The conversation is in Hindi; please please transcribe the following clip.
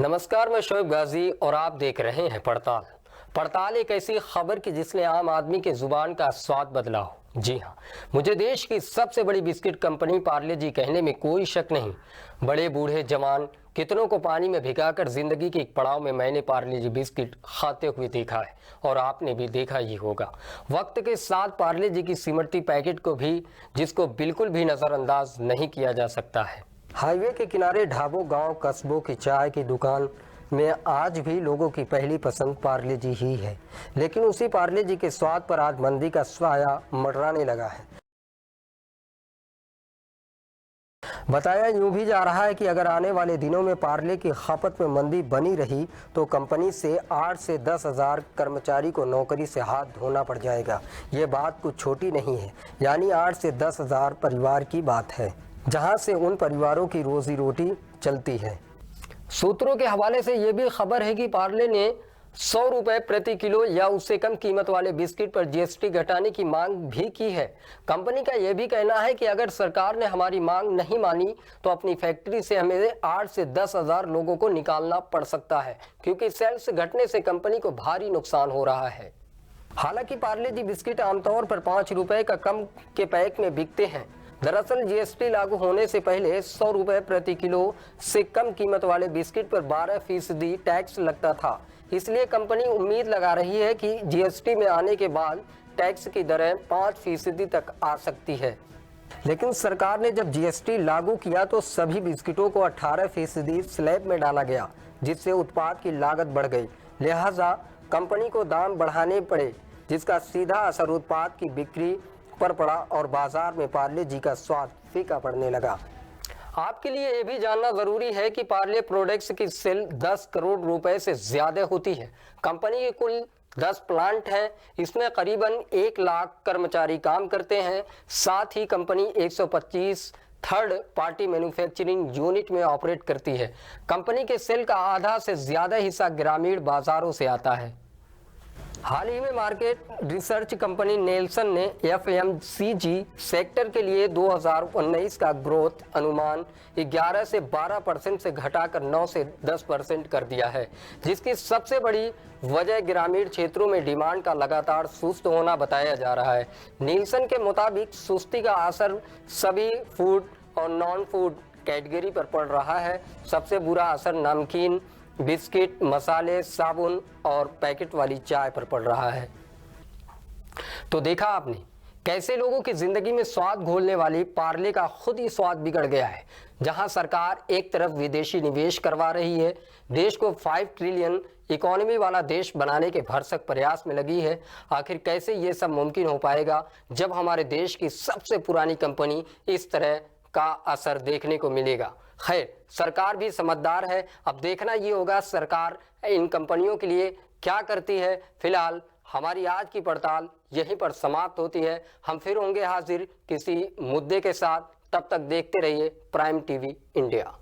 नमस्कार, मैं शोएब गाजी और आप देख रहे हैं पड़ताल एक ऐसी खबर की जिसने आम आदमी के जुबान का स्वाद बदला हो। जी हाँ, मुझे देश की सबसे बड़ी बिस्किट कंपनी पार्ले जी कहने में कोई शक नहीं। बड़े बूढ़े जवान कितनों को पानी में भिगाकर जिंदगी के एक पड़ाव में मैंने पार्ले जी बिस्किट खाते हुए देखा है और आपने भी देखा ही होगा। वक्त के साथ पार्ले जी की सिमटती पैकेट को भी, जिसको बिल्कुल भी नजरअंदाज नहीं किया जा सकता है। हाईवे के किनारे ढाबों, गांव, कस्बों की चाय की दुकान में आज भी लोगों की पहली पसंद पार्ले जी ही है। लेकिन उसी पार्ले जी के स्वाद पर आज मंदी का साया मंडराने लगा है। बताया यूं भी जा रहा है कि अगर आने वाले दिनों में पार्ले की खपत में मंदी बनी रही तो कंपनी से 8 से 10 हजार कर्मचारी को नौकरी से हाथ धोना पड़ जाएगा। ये बात कुछ छोटी नहीं है, यानी 8 से 10 हजार परिवार की बात है, जहां से उन परिवारों की रोजी रोटी चलती है। सूत्रों के हवाले से ये भी खबर है कि पार्ले ने 100 रुपए प्रति किलो या उससे कम कीमत वाले बिस्किट पर जीएसटी घटाने की मांग भी की है। कंपनी का यह भी कहना है कि अगर सरकार ने हमारी मांग नहीं मानी तो अपनी फैक्ट्री से हमें 8 से 10 हजार लोगों को निकालना पड़ सकता है, क्योंकि सेल्स घटने से कंपनी को भारी नुकसान हो रहा है। हालांकि पार्ले जी बिस्किट आमतौर पर 5 रुपए का कम के पैक में बिकते हैं। दरअसल जीएसटी लागू होने से पहले 100 रुपए प्रति किलो से कम कीमत वाले बिस्किट पर 12% टैक्स लगता था। इसलिए कंपनी उम्मीद लगा रही है कि जीएसटी में आने के बाद टैक्स की दरें 5% तक आ सकती है। लेकिन सरकार ने जब जीएसटी लागू किया तो सभी बिस्किटों को 18% स्लैब में डाला गया, जिससे उत्पाद की लागत बढ़ गई। लिहाजा कंपनी को दाम बढ़ाने पड़े, जिसका सीधा असर उत्पाद की बिक्री पर पड़ा और बाजार में पार्ले जी का स्वाद फीका पड़ने लगा। आपके लिए ये भी जानना जरूरी है कि पार्ले प्रोडक्ट्स की सेल 10 करोड़ रुपए से ज्यादा होती है। कंपनी के कुल 10 प्लांट हैं, इसमें करीबन 1 लाख कर्मचारी काम करते हैं। साथ ही company 125 third party manufacturing unit में ऑपरेट करती है। कंपनी के सेल का आधा से ज्यादा हिस्सा ग्रामीण बाजारों से आता है। हाल ही में मार्केट रिसर्च कंपनी नेल्सन ने एफएमसीजी सेक्टर के लिए 2019 का ग्रोथ अनुमान 11 से 12% से घटाकर 9 से 10% कर दिया है, जिसकी सबसे बड़ी वजह ग्रामीण क्षेत्रों में डिमांड का लगातार सुस्त होना बताया जा रहा है। नीलसन के मुताबिक सुस्ती का असर सभी फूड और नॉन फूड कैटेगरी पर पड़ रहा है। सबसे बुरा असर नमकीन, बिस्किट, मसाले, साबुन और पैकेट वाली चाय पर पड़ रहा है। तो देखा आपने कैसे लोगों की जिंदगी में स्वाद घोलने वाली पार्ले का खुद ही स्वाद बिगड़ गया है। जहां सरकार एक तरफ विदेशी निवेश करवा रही है, देश को 5 ट्रिलियन इकोनॉमी वाला देश बनाने के भरसक प्रयास में लगी है। आखिर कैसे ये सब मुमकिन हो पाएगा जब हमारे देश की सबसे पुरानी कंपनी इस तरह का असर देखने को मिलेगा। खैर, सरकार भी समझदार है। अब देखना ये होगा सरकार इन कंपनियों के लिए क्या करती है। फिलहाल हमारी आज की पड़ताल यहीं पर समाप्त होती है। हम फिर होंगे हाजिर किसी मुद्दे के साथ। तब तक देखते रहिए प्राइम टीवी इंडिया।